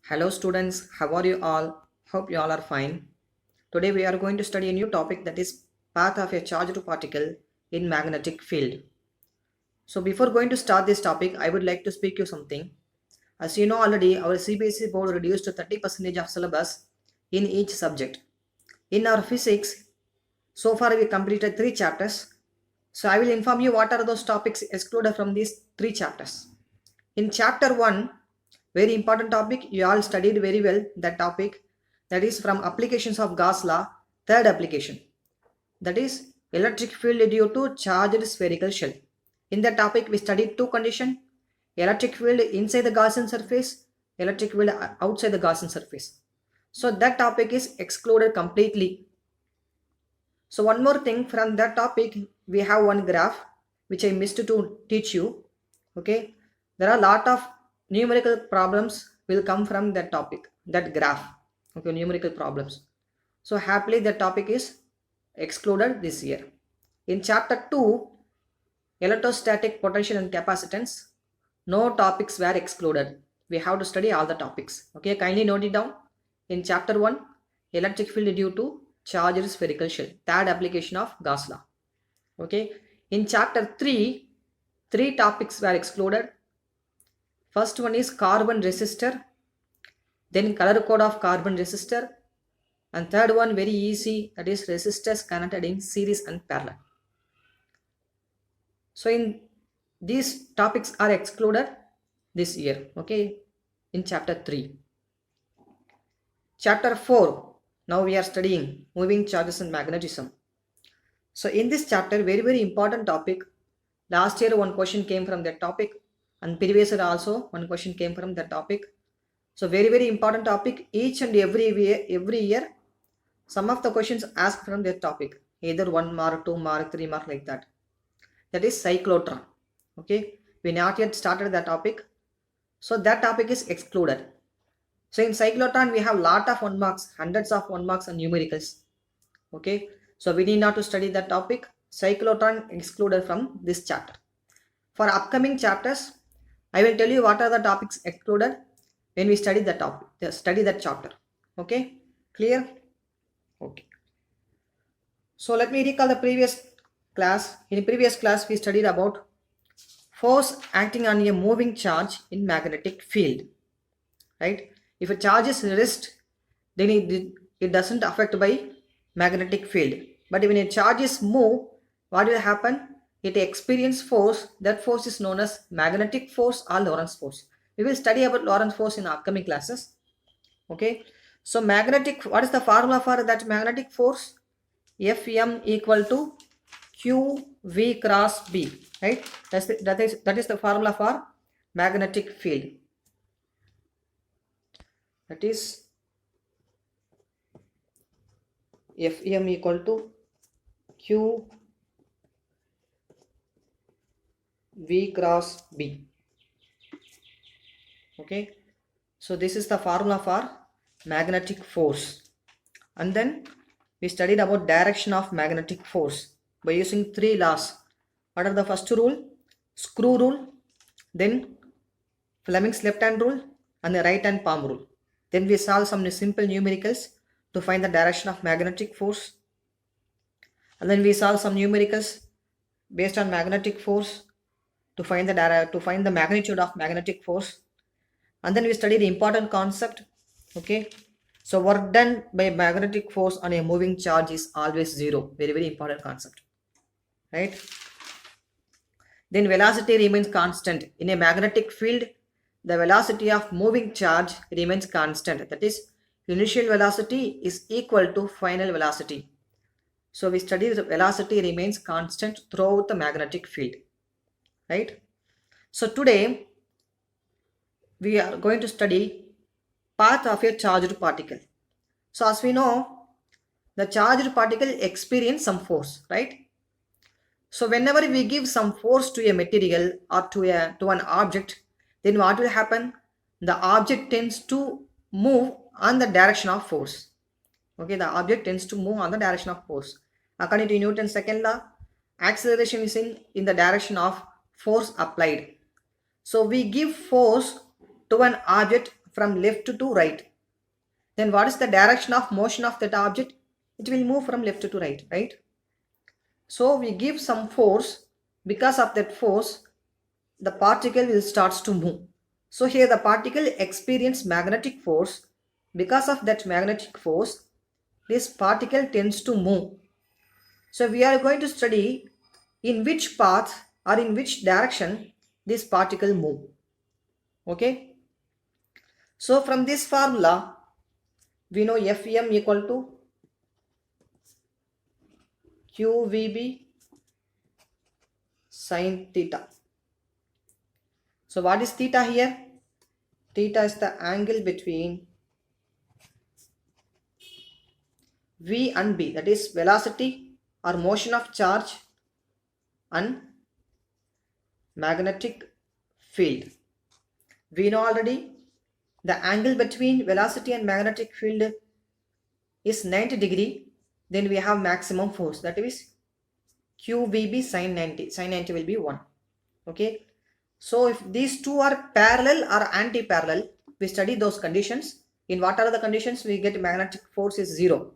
Hello students, how are you all? Hope you all are fine. Today we are going to study a new topic, that is path of a charged particle in magnetic field. So before going to start this topic, I would like to speak you something. As you know already, our CBSE board reduced to 30% of syllabus in each subject. In our physics, so far we completed 3 chapters. So I will inform you what are those topics excluded from these 3 chapters. In chapter 1, very important topic, you all studied very well that topic, that is from applications of Gauss law, third application, that is electric field due to charged spherical shell. In that topic we studied two conditions: electric field inside the Gaussian surface, electric field outside the Gaussian surface. So that topic is excluded completely. So one more thing, from that topic we have one graph which I missed to teach you. Okay, there are a lot of numerical problems will come from that topic, that graph. Okay, numerical problems. So happily that topic is excluded this year. In chapter 2, electrostatic potential and capacitance, no topics were excluded. We have to study all the topics. Okay, kindly note it down. In chapter 1, electric field due to charged spherical shell, third application of Gauss law. Okay, in chapter 3, three topics were excluded. First one is carbon resistor, then color code of carbon resistor, and third one very easy, that is resistors connected in series and parallel. So in these topics are excluded this year. Okay, in chapter 3. Chapter 4, now we are studying moving charges and magnetism. So in this chapter, very important topic. Last year one question came from that topic, and previous year also one question came from that topic. So very important topic. Each and every year some of the questions asked from that topic, either 1 mark, 2 mark, 3 mark, like that. That is cyclotron. Okay, we not yet started that topic, so that topic is excluded. So in cyclotron we have lot of 1 marks, hundreds of 1 marks and numericals. Okay, so we need not to study that topic. Cyclotron excluded from this chapter. For upcoming chapters, I will tell you what are the topics excluded when we study that topic, study that chapter. Okay, clear? Okay. So let me recall the previous class. In previous class we studied about force acting on a moving charge in magnetic field. Right? If a charge is rest, then it doesn't affect by magnetic field. But when a charge is move, what will happen? It experience force. That force is known as magnetic force or Lorentz force. We will study about Lorentz force in upcoming classes. Okay. So magnetic, what is the formula for that magnetic force? Fm equal to qv cross b. Right? That is the formula for magnetic field. That is Fm equal to q v cross b. Okay, so this is the formula for magnetic force. And then we studied about direction of magnetic force by using 3 laws. What are the first rule? Screw rule, then Fleming's left hand rule, and the right hand palm rule. Then we solve some simple numericals to find the direction of magnetic force. And then we solve some numericals based on magnetic force to find the magnitude of magnetic force. And then we study the important concept. Okay, so work done by magnetic force on a moving charge is always zero. Very important concept, right? Then velocity remains constant. In a magnetic field, the velocity of moving charge remains constant. That is, initial velocity is equal to final velocity. So we study the velocity remains constant throughout the magnetic field, right? So today we are going to study path of a charged particle. So as we know, the charged particle experience some force, right? So whenever we give some force to a material or to an object, then what will happen? The object tends to move on the direction of force. Okay, the object tends to move on the direction of force. According to Newton's second law, acceleration is in the direction of force applied. So we give force to an object from left to right, then what is the direction of motion of that object? It will move from left to right, right? So we give some force. Because of that force, the particle will starts to move. So here the particle experience magnetic force. Because of that magnetic force, this particle tends to move. So we are going to study in which path or in which direction this particle move. Okay. So from this formula, we know Fm equal to QVB sin theta. So what is theta here? Theta is the angle between V and B, that is velocity or motion of charge and magnetic field. We know already the angle between velocity and magnetic field is 90 degree. Then we have maximum force, that is QVB sin 90. Sin 90 will be 1. Okay. So if these two are parallel or anti-parallel, we study those conditions. In what are the conditions? We get magnetic force is 0.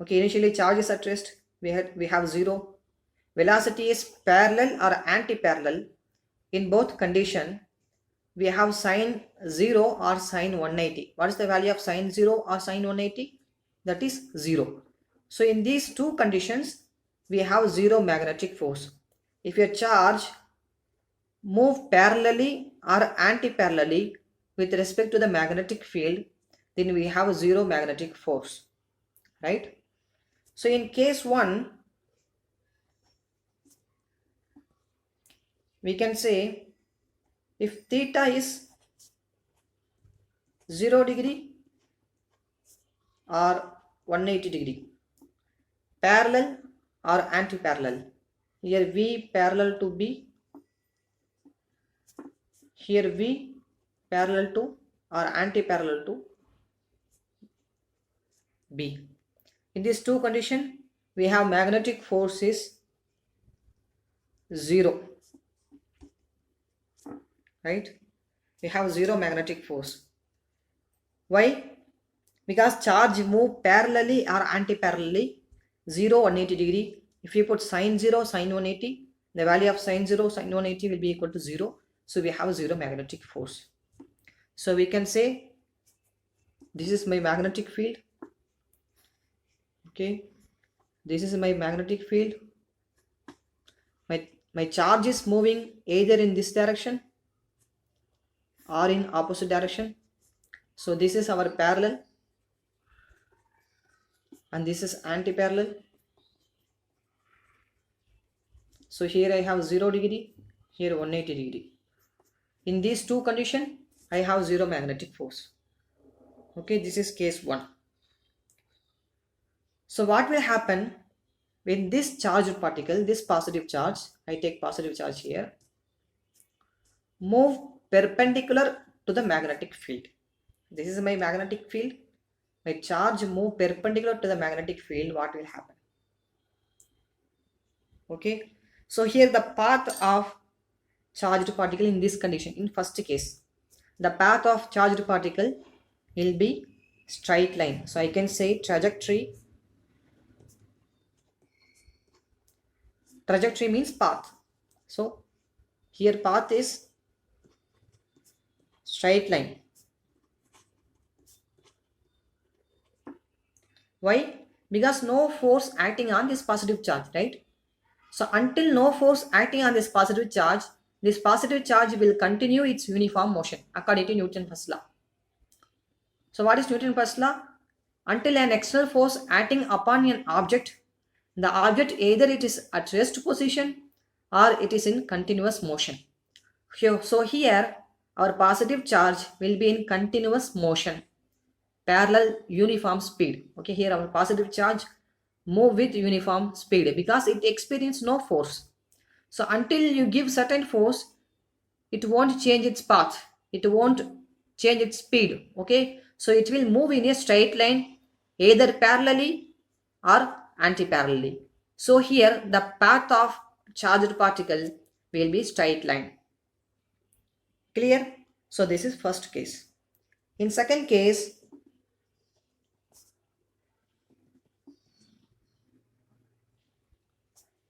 Okay, initially charge is at rest, we have 0. Velocity is parallel or anti-parallel. In both condition, we have sine 0 or sine 180. What is the value of sine 0 or sine 180? That is 0. So in these two conditions, we have 0 magnetic force. If your charge move parallelly or anti-parallelly with respect to the magnetic field, then we have 0 magnetic force, right? So in case 1, we can say if theta is 0 degree or 180 degree, parallel or anti-parallel. Here V parallel to B, here V parallel to or anti-parallel to B. In these two conditions, we have magnetic force is 0, right? We have 0 magnetic force. Why? Because charge move parallelly or anti-parallelly, 0, 180 degree. If you put sine 0, sine 180, the value of sine 0, sine 180 will be equal to 0. So we have 0 magnetic force. So we can say this is my magnetic field. Okay, this is my magnetic field. My charge is moving either in this direction or in opposite direction. So this is our parallel and this is anti-parallel. So here I have 0 degree, here 180 degree. In these two conditions, I have 0 magnetic force. Okay, this is case 1. So what will happen when this charged particle, this positive charge, I take positive charge here, move perpendicular to the magnetic field. This is my magnetic field. My charge move perpendicular to the magnetic field. What will happen? Okay. So here the path of charged particle in this condition, in first case, the path of charged particle will be straight line. So I can say trajectory. Trajectory means path. So here path is straight line. Why? Because no force acting on this positive charge, right? So until no force acting on this positive charge will continue its uniform motion according to Newton's first law. So what is Newton's first law? Until an external force acting upon an object, the object either it is at rest position or it is in continuous motion. So here our positive charge will be in continuous motion, parallel uniform speed. Okay, here our positive charge move with uniform speed because it experiences no force. So until you give certain force, it won't change its path, it won't change its speed. Okay, so it will move in a straight line either parallelly or anti-parallelly. So here the path of charged particle will be straight line. Clear? So this is first case. In second case,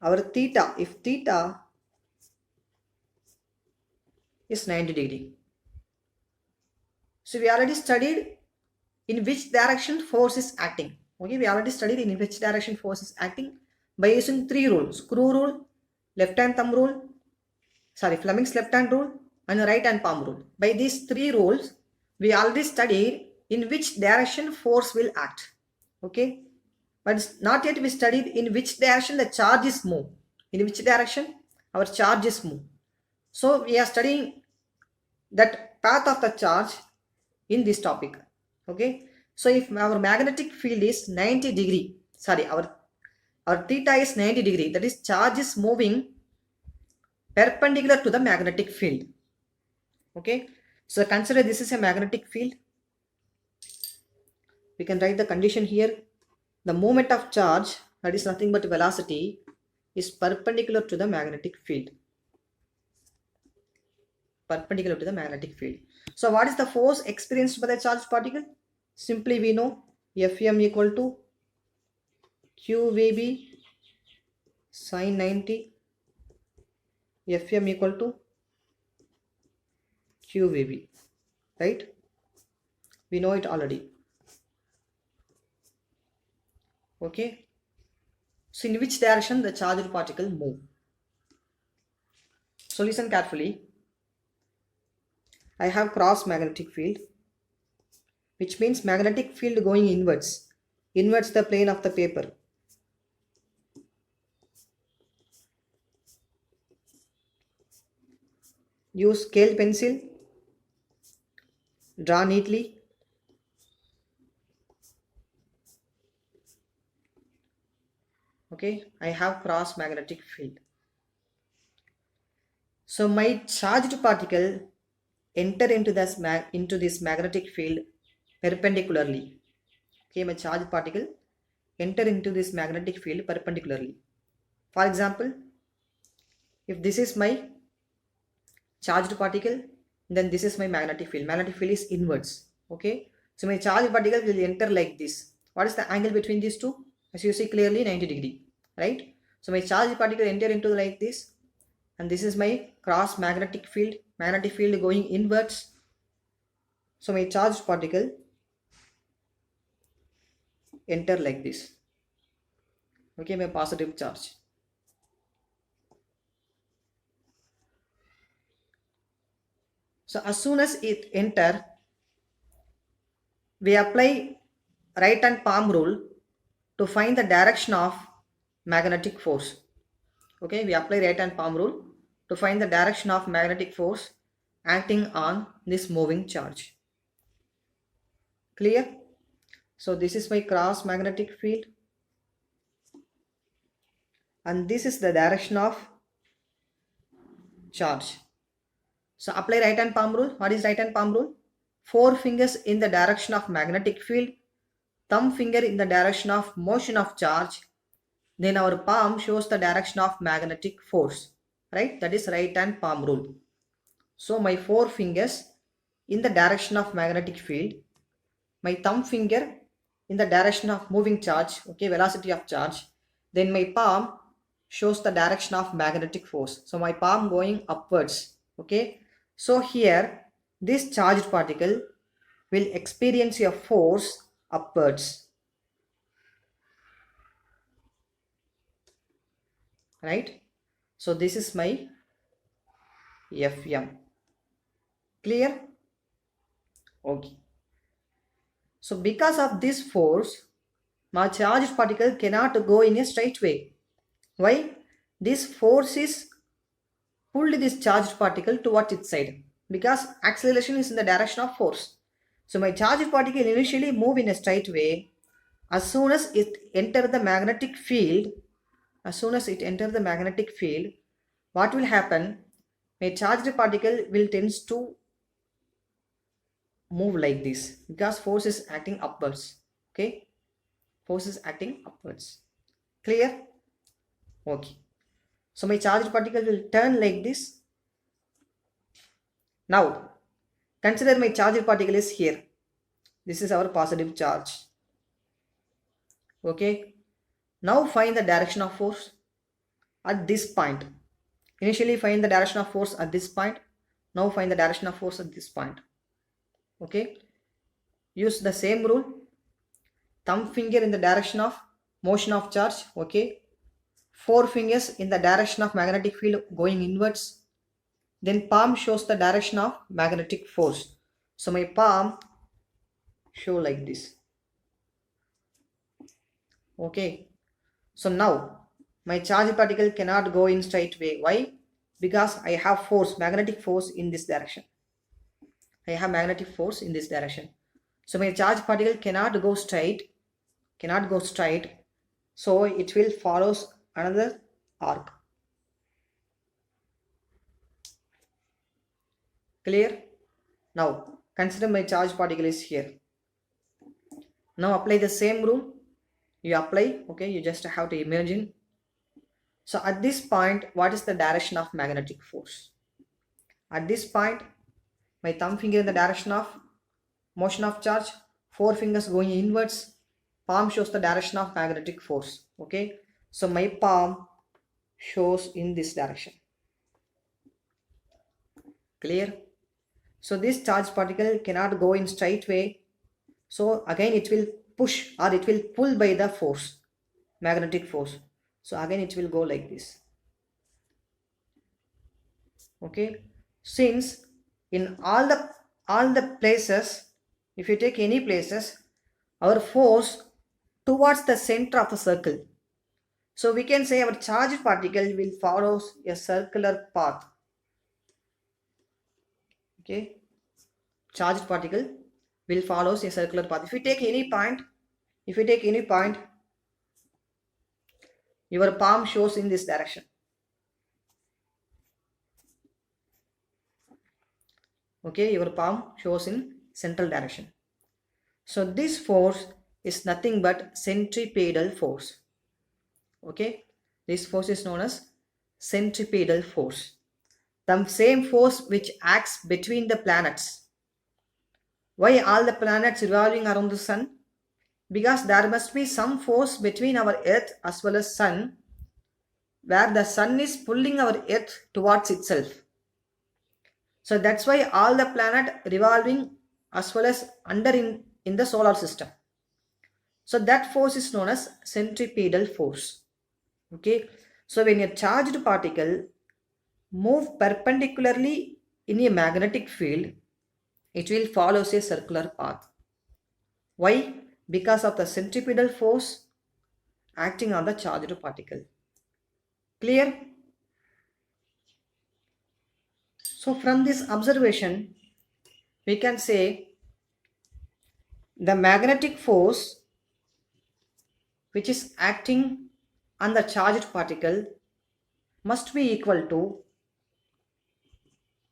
our theta, if theta is 90 degree. So we already studied in which direction force is acting. Okay, we already studied in which direction force is acting by using three rules: screw rule, left hand thumb rule, Fleming's left hand rule, and right hand palm rule. By these three rules, we already studied in which direction force will act. Okay, but not yet we studied in which direction the charge is move. In which direction our charge is move. So we are studying that path of the charge in this topic. Okay, so if our magnetic field is 90 degree, our theta is 90 degree, that is charge is moving perpendicular to the magnetic field. Okay, so consider this is a magnetic field. We can write the condition here. The moment of charge, that is nothing but velocity, is perpendicular to the magnetic field. Perpendicular to the magnetic field. So what is the force experienced by the charged particle? Simply we know Fm equal to QVB sin 90. Fm equal to QVB, right? We know it already. Okay. So in which direction the charged particle move? So listen carefully. I have cross magnetic field, which means magnetic field going inwards the plane of the paper. Use scale pencil, draw neatly. Okay, I have cross magnetic field. So my charged particle enter into this magnetic field perpendicularly. Okay, my charged particle enter into this magnetic field perpendicularly. For example, if this is my charged particle, then this is my magnetic field. Magnetic field is inwards. Okay, so my charged particle will enter like this. What is the angle between these two? As you see clearly, 90 degree, right? So my charged particle enter into like this, and this is my cross magnetic field going inwards. So my charged particle enter like this. Okay, my positive charge. So as soon as it enter, we apply right hand palm rule to find the direction of magnetic force. Okay, we apply right hand palm rule to find the direction of magnetic force acting on this moving charge. Clear? So this is my cross magnetic field, and this is the direction of charge. So apply right hand palm rule. What is right hand palm rule? 4 fingers in the direction of magnetic field, thumb finger in the direction of motion of charge. Then our palm shows the direction of magnetic force, right? That is right hand palm rule. So my 4 fingers in the direction of magnetic field, my thumb finger in the direction of moving charge, okay, velocity of charge. Then my palm shows the direction of magnetic force. So my palm going upwards, okay. So here this charged particle will experience a force upwards, right? So this is my Fm. Clear? Okay. So because of this force, my charged particle cannot go in a straight way. Why? This force is pulled this charged particle towards its side, because acceleration is in the direction of force. So my charged particle initially move in a straight way. As soon as it enter the magnetic field, what will happen? My charged particle will tends to move like this, because force is acting upwards. Okay, force is acting upwards. Clear? Okay. So my charged particle will turn like this. Now consider my charged particle is here. This is our positive charge. Okay. Now find the direction of force at this point. Initially find the direction of force at this point. Now find the direction of force at this point. Okay. Use the same rule. Thumb finger in the direction of motion of charge. Okay. Four fingers in the direction of magnetic field going inwards. Then palm shows the direction of magnetic force. So my palm show like this. Okay. So now my charge particle cannot go in straight way. Why? Because I have force, magnetic force in this direction. I have magnetic force in this direction. So my charge particle cannot go straight. So it will follow another arc. Clear? Now consider my charge particle is here. Now apply the same rule. You apply, okay, you just have to imagine. So at this point, what is the direction of magnetic force? At this point, my thumb finger in the direction of motion of charge, four fingers going inwards, palm shows the direction of magnetic force. Okay, so my palm shows in this direction. Clear? So this charge particle cannot go in straight way. So again it will push or it will pull by the force, magnetic force. So again it will go like this. Okay, since in all the places, if you take any places, our force towards the center of a circle. So we can say our charged particle will follow a circular path. Okay, charged particle will follow a circular path. If you take any point, your palm shows in this direction. Okay, your palm shows in central direction. So this force is nothing but centripetal force. Okay, this force is known as centripetal force. The same force which acts between the planets. Why all the planets revolving around the sun? Because there must be some force between our earth as well as sun, where the sun is pulling our earth towards itself. So that's why all the planet revolving as well as under in the solar system. So that force is known as centripetal force. Okay, so when a charged particle move perpendicularly in a magnetic field, it will follow a circular path. Why? Because of the centripetal force acting on the charged particle. Clear? So from this observation, we can say the magnetic force which is acting on the charged particle must be equal to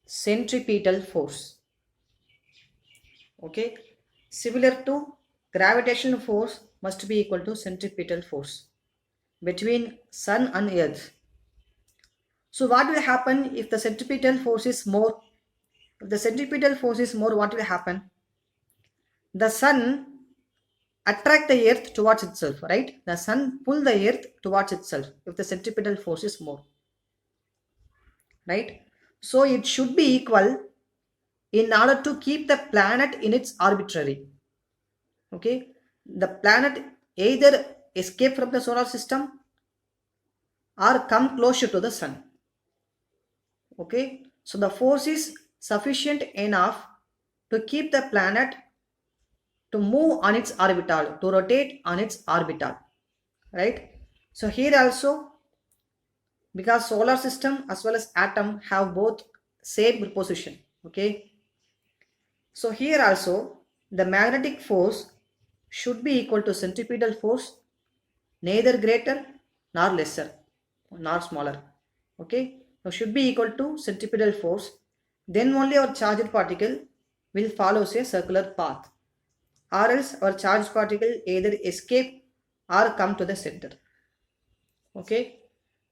centripetal force. Okay, similar to gravitational force must be equal to centripetal force between sun and earth. So what will happen if the centripetal force is more? If the centripetal force is more, what will happen? The sun attract the earth towards itself, right? The sun pull the earth towards itself if the centripetal force is more, right? So it should be equal in order to keep the planet in its arbitrary. Okay, the planet either escape from the solar system or come closer to the sun. Okay, so the force is sufficient enough to keep the planet to move on its orbital, to rotate on its orbital, right? So here also, because solar system as well as atom have both same position. Okay, so here also the magnetic force should be equal to centripetal force, neither greater nor lesser nor smaller. Okay, so should be equal to centripetal force. Then only our charged particle will follow a circular path, or else our charged particle either escape or come to the center. Okay,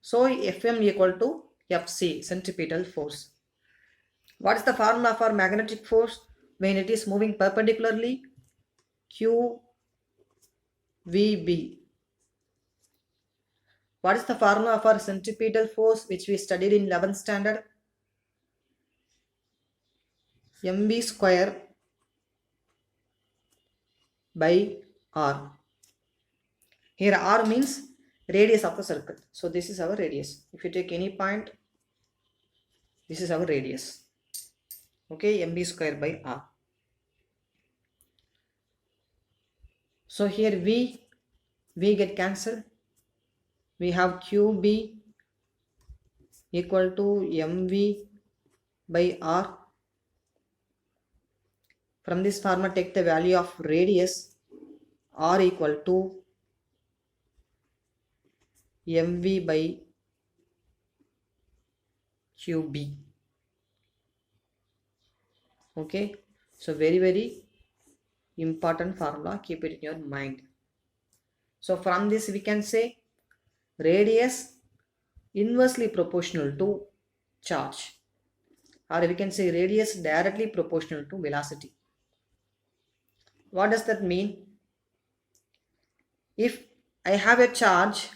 so Fm equal to Fc, centripetal force. What is the formula for magnetic force when it is moving perpendicularly? QVB. What is the formula for centripetal force which we studied in 11th standard? mv square by r. Here r means radius of the circle. So this is our radius. If you take any point, this is our radius. Okay, mv square by r. So here v get cancelled. We have QB equal to mv by r. From this formula, take the value of radius r equal to mv by QB. Okay, so very important formula, keep it in your mind. So from this we can say radius inversely proportional to charge, or we can say radius directly proportional to velocity. What does that mean? If I have a charge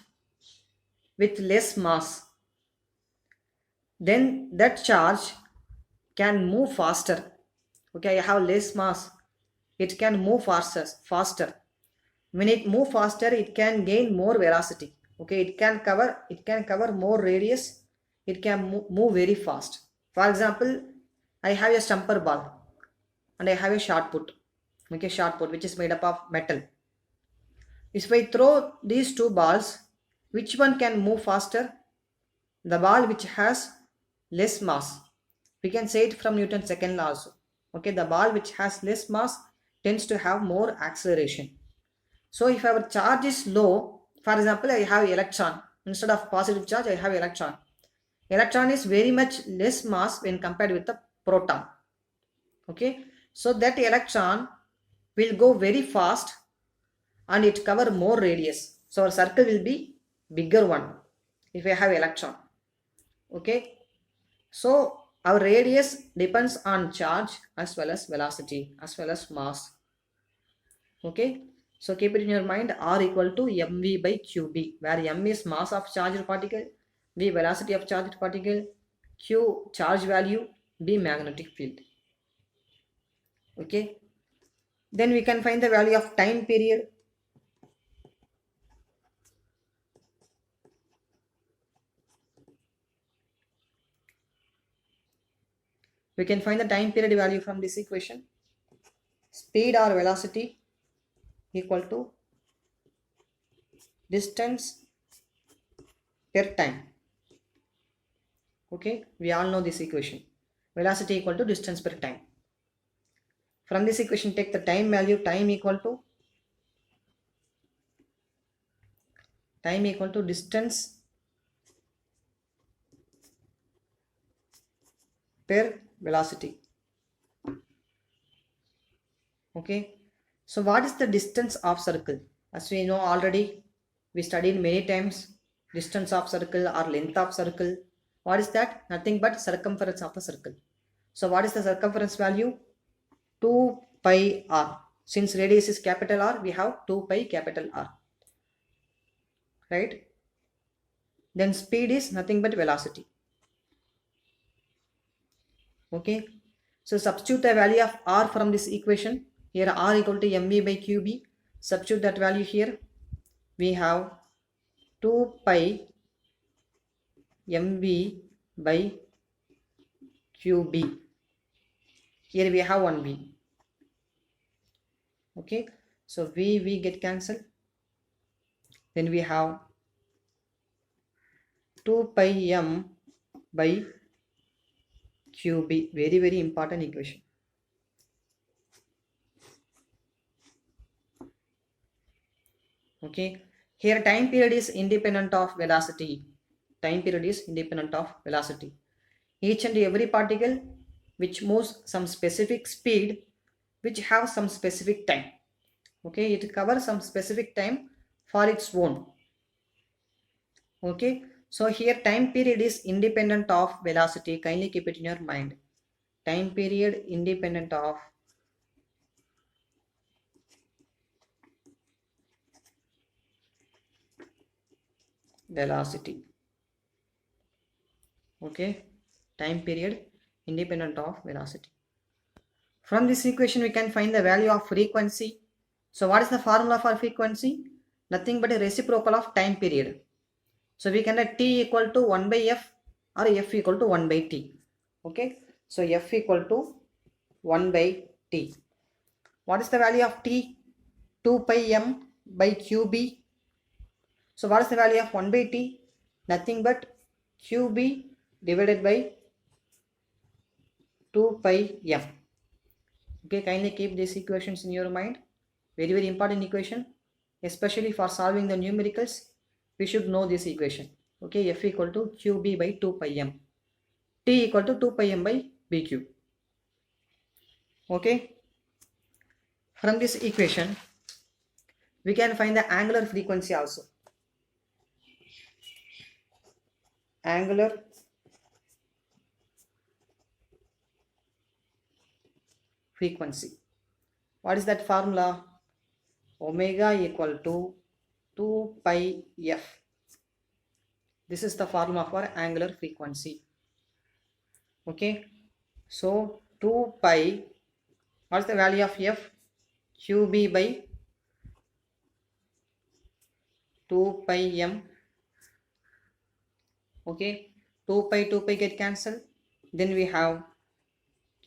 with less mass, then that charge can move faster. Okay, I have less mass, it can move faster. When it move faster, it can gain more velocity. Okay, it can cover more radius, it can move very fast. For example, I have a stumper ball and I have a shot put. Okay, shot put which is made up of metal. If I throw these two balls, which one can move faster? The ball which has less mass. We can say it from Newton's second law also. Okay, the ball which has less mass tends to have more acceleration. So if our charge is low, for example, I have electron. Instead of positive charge, I have electron. Electron is very much less mass when compared with the proton. Okay, so that electron will go very fast and it cover more radius. So our circle will be bigger one if I have electron. Okay, so our radius depends on charge as well as velocity as well as mass. Okay, so keep it in your mind, r equal to mv by qb, where m is mass of charged particle, v velocity of charged particle, q charge value, b magnetic field. Okay, then we can find the value of time period. We can find the time period value from this equation. Speed or velocity equal to distance per time. Okay, we all know this equation. Velocity equal to distance per time. From this equation, take the time value. Time equal to distance per velocity. Okay, so what is the distance of circle? As we know already, we studied many times distance of circle or length of circle. What is that? Nothing but circumference of the circle. So what is the circumference value? 2 pi r. Since radius is capital R, we have 2 pi capital R. Right? Then speed is nothing but velocity. Okay, so substitute the value of r from this equation. Here r equal to mv by qb. Substitute that value here. We have 2 pi mv by qb. Here we have 1v. Okay, so v get cancelled. Then we have 2 pi m by qb. Very important equation. Okay, here time period is independent of velocity. Time period is independent of velocity. Each and every particle which moves some specific speed, which have some specific time. Okay, it covers some specific time for its own. Okay, so here time period is independent of velocity. Kindly keep it in your mind. Time period independent of velocity. Okay, time period independent of velocity. From this equation we can find the value of frequency. So what is the formula for frequency? Nothing but a reciprocal of time period. So we can write t equal to 1 by f or f equal to 1 by t. Okay, so f equal to 1 by t. What is the value of t? 2 pi m by qb. So what is the value of 1 by t? Nothing but qb divided by 2 pi m. Okay, kindly keep these equations in your mind. Very, very important equation. Especially for solving the numericals, we should know this equation. Okay, f equal to qb by 2 pi m. T equal to 2 pi m by bq. Okay, from this equation, we can find the angular frequency also. Angular frequency. What is that formula? Omega equal to 2 pi f. This is the formula for angular frequency. Okay, so 2 pi, what is the value of f? qb by 2 pi m. Okay, 2 pi get cancelled, then we have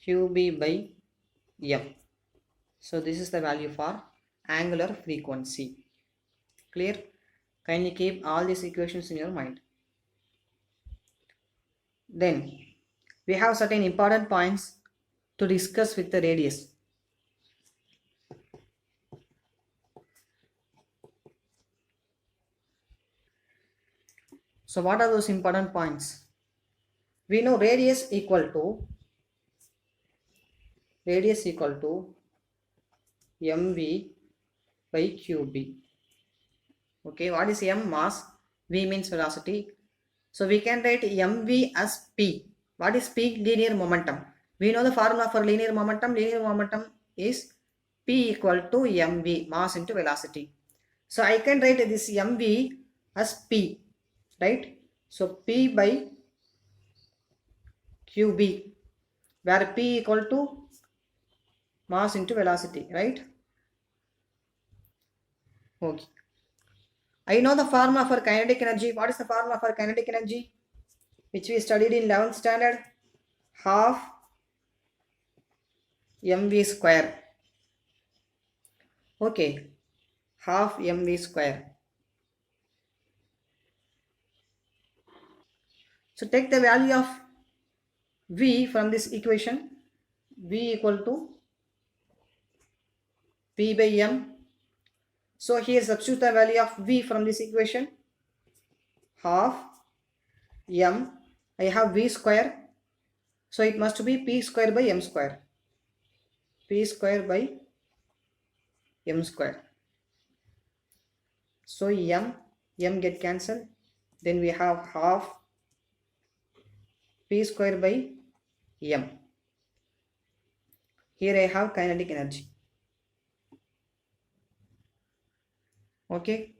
qb by m. So this is the value for angular frequency. Clear? Kindly keep all these equations in your mind. Then we have certain important points to discuss with the radius. So what are those important points? We know radius equal to mv by qb. Okay, what is m? Mass. V means velocity. So we can write mv as p. What is p? Linear momentum. We know the formula for linear momentum. Linear momentum is p equal to mv, mass into velocity. So I can write this mv as p, right? So p by qb, where p equal to mass into velocity, right? Okay, I know the formula for kinetic energy. What is the formula for kinetic energy, which we studied in 11th standard? Half mv square. Okay, half mv square. So take the value of v from this equation. V equal to p by m. So here substitute the value of v from this equation. Half m, I have v square, so it must be p square by m square. P square by m square. So m get cancelled, then we have half p square by m. Here I have kinetic energy. Okay,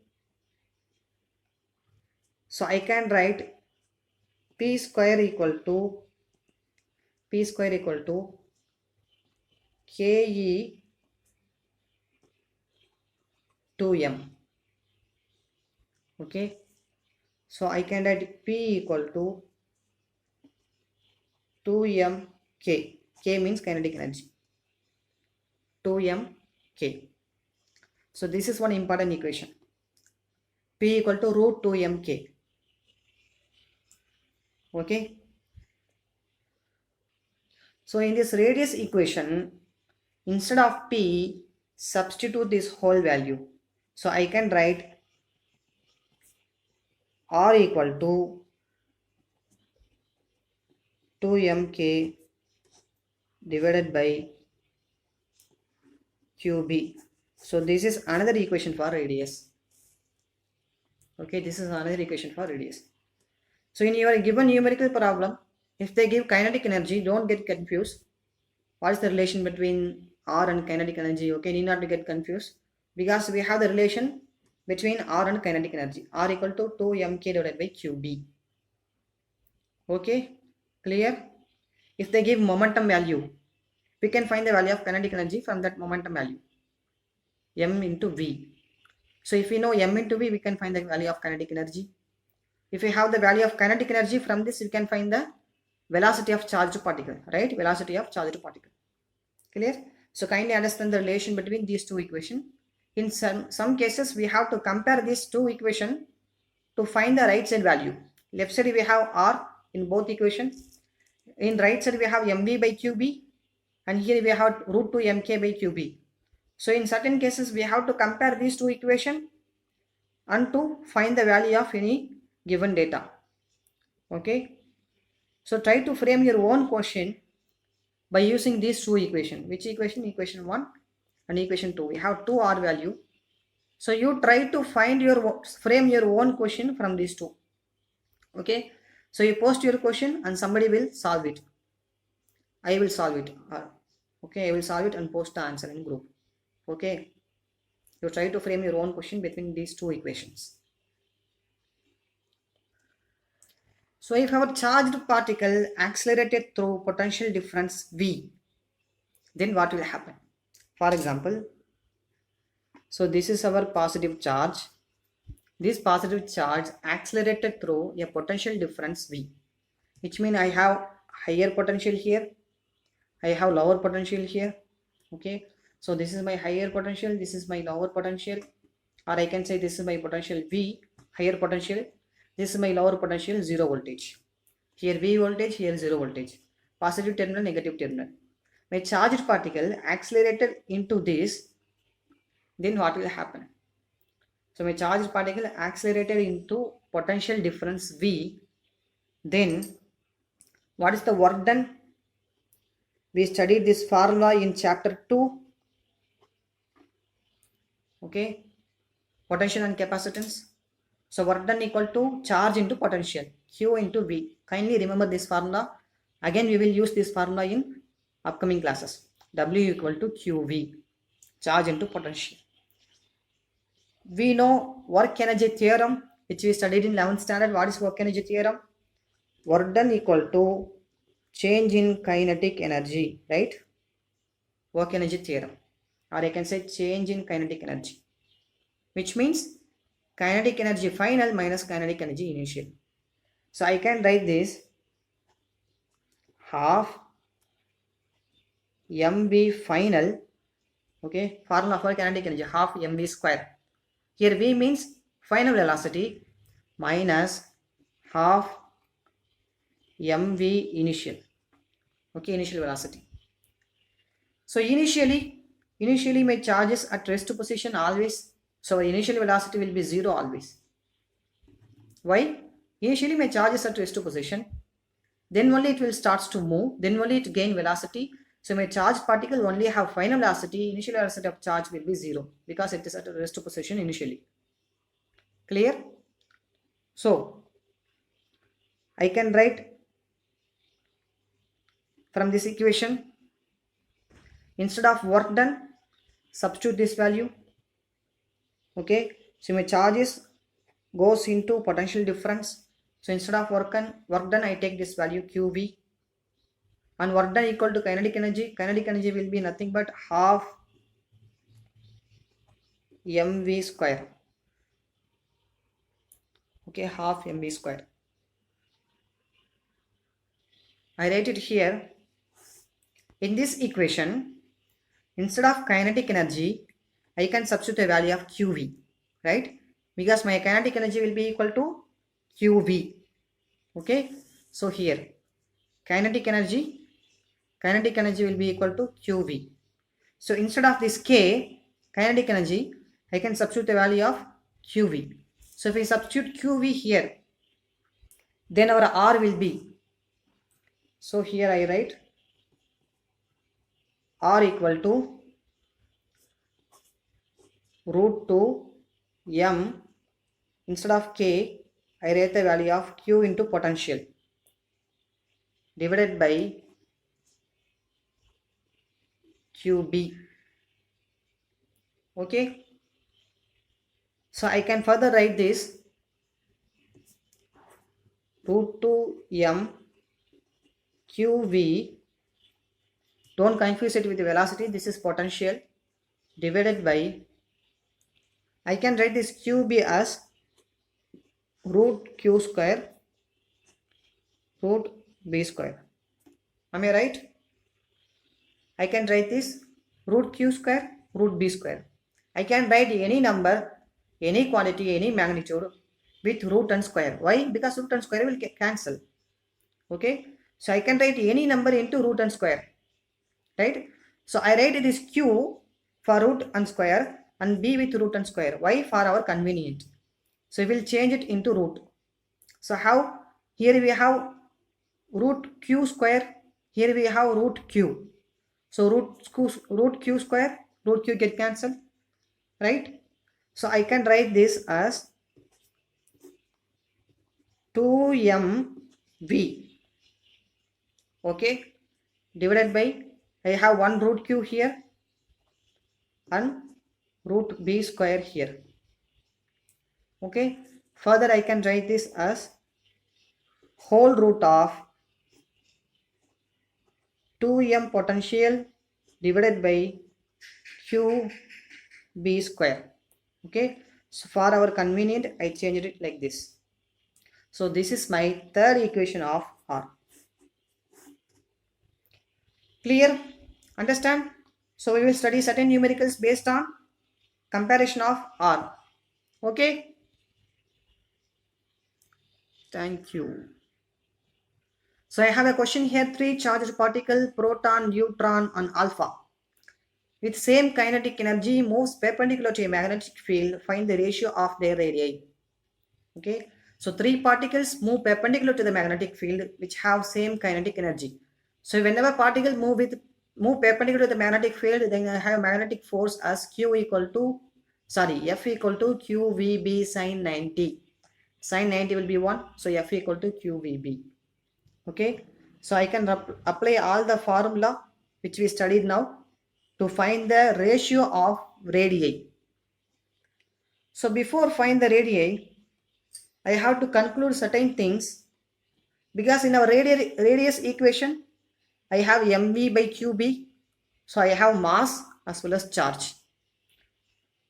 so I can write p square equal to ke 2m. Okay, so I can write p equal to 2m k. K means kinetic energy. 2m k. So this is one important equation. P equal to root 2m k. Okay, so in this radius equation, instead of p, substitute this whole value. So I can write r equal to 2mk divided by qb. So this is another equation for radius. Okay, this is another equation for radius. So in your given numerical problem, if they give kinetic energy, don't get confused. What is the relation between r and kinetic energy? Okay, need not to get confused, because we have the relation between R and kinetic energy. R equal to 2 mk divided by qb. Okay, clear? If they give momentum value, we can find the value of kinetic energy from that momentum value, m into v. So if we know m into v, we can find the value of kinetic energy. If we have the value of kinetic energy, from this we can find the velocity of charged particle, right? Velocity of charged particle. Clear? So kindly understand the relation between these two equations. In some cases, we have to compare these two equations to find the right side value. Left side we have R in both equations. In right side we have mv by qb, and here we have root 2 mk by qb. So in certain cases, we have to compare these two equations and to find the value of any given data. Okay. So try to frame your own question by using these two equations. Which equation? Equation 1 and equation 2. We have two R value. So you try to frame your own question from these two. Okay. So you post your question and somebody will solve it. I will solve it. Okay, I will solve it and post the answer in group. Okay. You try to frame your own question between these two equations. So if our charged particle accelerated through potential difference V, then what will happen? For example, so this is our positive charge. This positive charge accelerated through a potential difference V, which means I have higher potential here, I have lower potential here. Okay, so this is my higher potential, this is my lower potential, or I can say this is my potential V, higher potential, this is my lower potential, 0 voltage. Here V voltage, here 0 voltage, positive terminal, negative terminal. My charged particle accelerated into this, then what will happen? So my charged particle accelerated into potential difference V, then what is the work done? We studied this formula in chapter 2. Okay, potential and capacitance. So work done equal to charge into potential, Q into V. Kindly remember this formula. Again we will use this formula in upcoming classes. W equal to QV, charge into potential. We know work energy theorem, which we studied in 11th standard. What is work energy theorem? Work done equal to change in kinetic energy, right? Work energy theorem, or I can say change in kinetic energy, which means kinetic energy final minus kinetic energy initial. So I can write this half mv final, okay, formula for kinetic energy, half mv square. Here v means final velocity minus half mv initial, okay, initial velocity. So initially my charges at rest position always, so initial velocity will be 0 always. Why? Initially my charge is at rest position, then only it will starts to move, then only it gain velocity. So my charged particle only have final velocity, initial velocity of charge will be 0 because it is at a rest position initially. Clear? So I can write from this equation, instead of work done, substitute this value. Okay, so my charges goes into potential difference. So instead of work done, I take this value QV, and work done equal to kinetic energy. Kinetic energy will be nothing but half mv square. Okay, half mv square. I write it here. In this equation, instead of kinetic energy, I can substitute a value of QV, right? Because my kinetic energy will be equal to QV. Okay, so here kinetic energy will be equal to QV. So instead of this K, kinetic energy, I can substitute the value of QV. So if we substitute QV here, then our R will be, so here I write R equal to root 2 M, instead of K, I write the value of Q into potential divided by QB. Okay. So I can further write this root 2 m qv. Don't confuse it with the velocity. This is potential divided by, I can write this qb as root q square root b square. Am I right? I can write this root q square root b square. I can write any number, any quantity, any magnitude with root and square. Why? Because root and square will cancel. Okay. So I can write any number into root and square. Right. So I write this q for root and square and b with root and square. Why? For our convenience. So we will change it into root. So how? Here we have root q square. Here we have root q. So root q square, root q get cancelled, right? So I can write this as 2mv, okay, divided by, I have one root q here and root b square here, okay. Further I can write this as whole root of 2m potential divided by q b square, okay. So for our convenient I changed it like this. So this is my third equation of R. Clear? Understand? So we will study certain numericals based on comparison of R. Okay? Thank you. So I have a question here. 3 charged particle, proton, neutron and alpha, with same kinetic energy moves perpendicular to a magnetic field. Find the ratio of their radii. Okay? So 3 particles move perpendicular to the magnetic field which have same kinetic energy. So whenever particles move perpendicular to the magnetic field, then I have magnetic force as F equal to QVB sine 90. Sine 90 will be 1. So F equal to QVB. Okay. So I can apply all the formula which we studied now to find the ratio of radii. So before find the radii, I have to conclude certain things, because in our radius equation I have mv by qb. So I have mass as well as charge.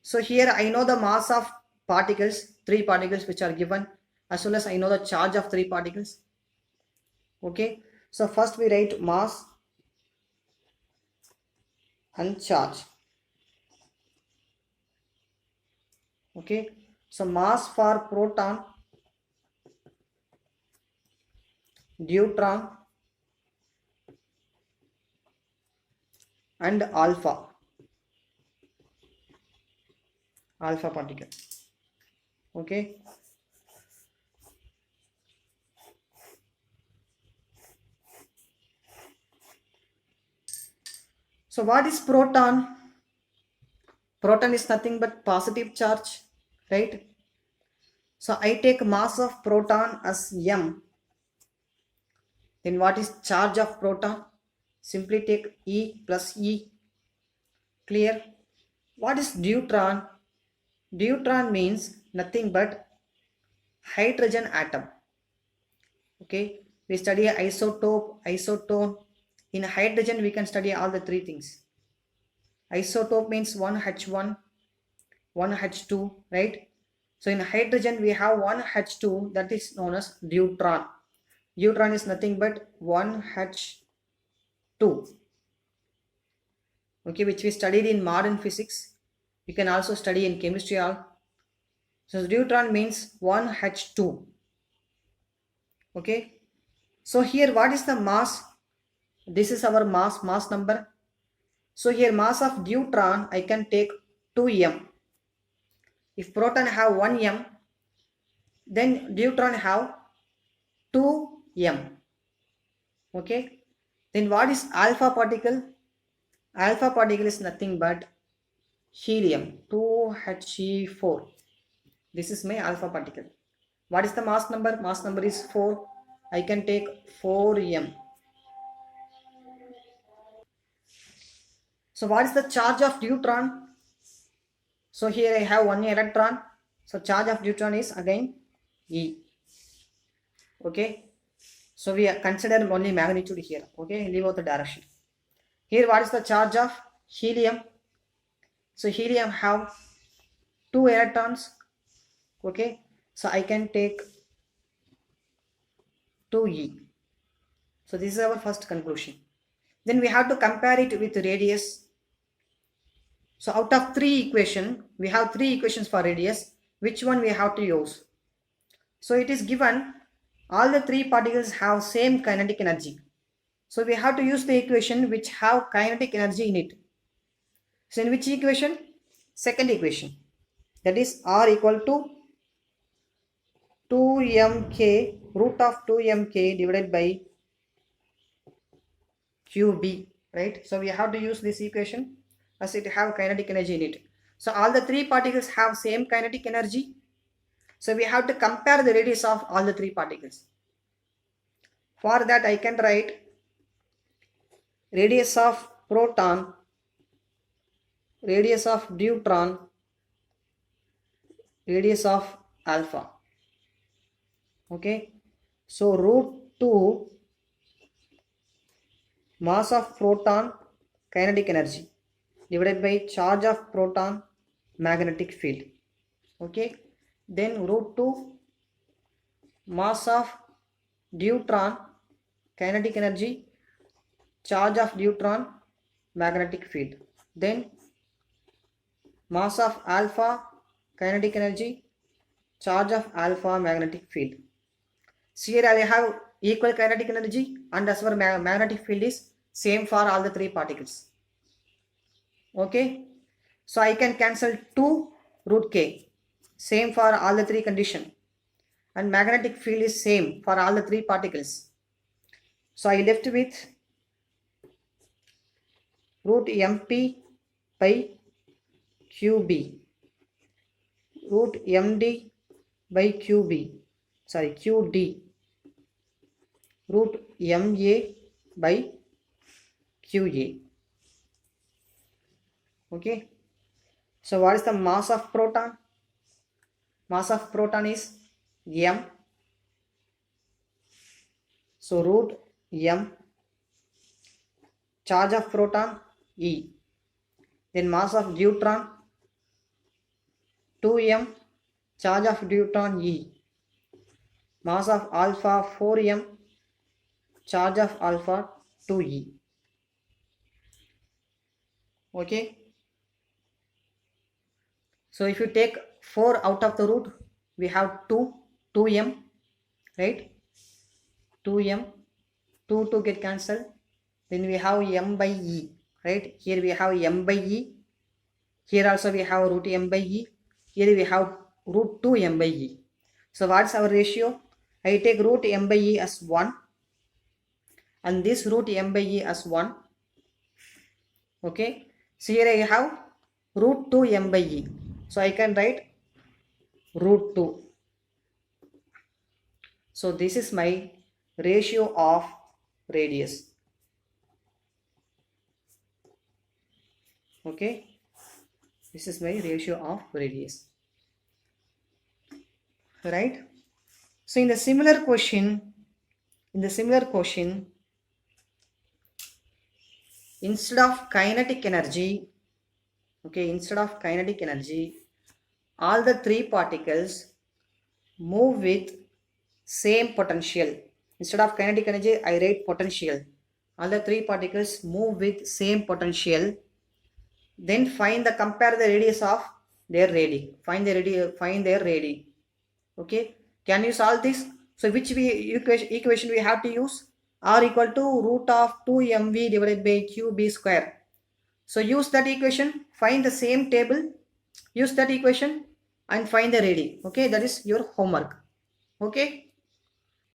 So here I know the mass of particles, 3 particles which are given, as well as I know the charge of 3 particles. Okay. So first we write mass and charge. Okay. So mass for proton, neutron and alpha particle. Okay. So what is proton? Proton is nothing but positive charge, right? So I take mass of proton as m. Then what is charge of proton? Simply take E plus E. Clear? What is neutron? Neutron means nothing but hydrogen atom. Okay. We study isotope, isotone. In hydrogen we can study all the 3 things. Isotope means 1H1, 1H2, right? So in hydrogen we have 1H2, that is known as neutron. Neutron is nothing but 1H2. Okay, which we studied in modern physics. You can also study in chemistry all. So neutron means 1H2. Okay. So here what is the mass? This is our mass number. So here mass of neutron I can take 2m. If proton have 1m, then neutron have 2m. Okay. Then what is alpha particle? Alpha particle is nothing but helium, 2He4. This is my alpha particle. What is the mass number? Mass number is 4. I can take 4m. So what is the charge of neutron? So here I have 1 electron. So charge of deuteron is again E. Okay. So we consider only magnitude here. Okay, leave out the direction. Here what is the charge of helium? So helium have 2 electrons. Okay, so I can take 2E. So this is our first conclusion. Then we have to compare it with radius. So out of 3 equation, we have 3 equations for radius. Which one we have to use? So it is given all the 3 particles have same kinetic energy. So we have to use the equation which have kinetic energy in it. So in which equation? Second equation. That is R equal to 2mk root of 2mk divided by qb, right? So we have to use this equation as it have kinetic energy in it. So all the 3 particles have same kinetic energy. So we have to compare the radius of all the 3 particles. For that I can write radius of proton, radius of deuteron, radius of alpha. Okay, so root 2 mass of proton kinetic energy divided by charge of proton magnetic field. Okay, then root 2 mass of deuteron kinetic energy, charge of deuteron magnetic field, then mass of alpha kinetic energy, charge of alpha magnetic field. So here I have equal kinetic energy and as our magnetic field is same for all the 3 particles. Okay, so I can cancel 2 root k, same for all the 3 condition, and magnetic field is same for all the 3 particles. So I left with root mp by qb, root md by qb, sorry qd, root ma by qa. Okay, so what is the mass of proton? Mass of proton is m, so root m, charge of proton E, then mass of deuteron 2m, charge of deuteron E, mass of alpha 4m, charge of alpha 2e. Okay, so if you take 4 out of the root, we have 2m, right? 2m, 2 get cancelled, then we have m by e, right? Here we have m by e, here also we have root m by e, here we have root 2m by e. So what's our ratio? I take root m by e as 1 and this root m by e as 1. Okay, so here I have root 2 m by e, so I can write root 2. So this is my ratio of radius. Okay, this is my ratio of radius, right? So in the similar question, instead of kinetic energy, okay, instead of kinetic energy, all the 3 particles move with same potential. Instead of kinetic energy, I write potential. All the 3 particles move with same potential. Then compare the radius of their radii. Find their radii. Okay, can you solve this? So which equation we have to use? R equal to root of 2mv divided by qb square. So use that equation, find the same table, use that equation and find the radii. Okay, that is your homework. Okay.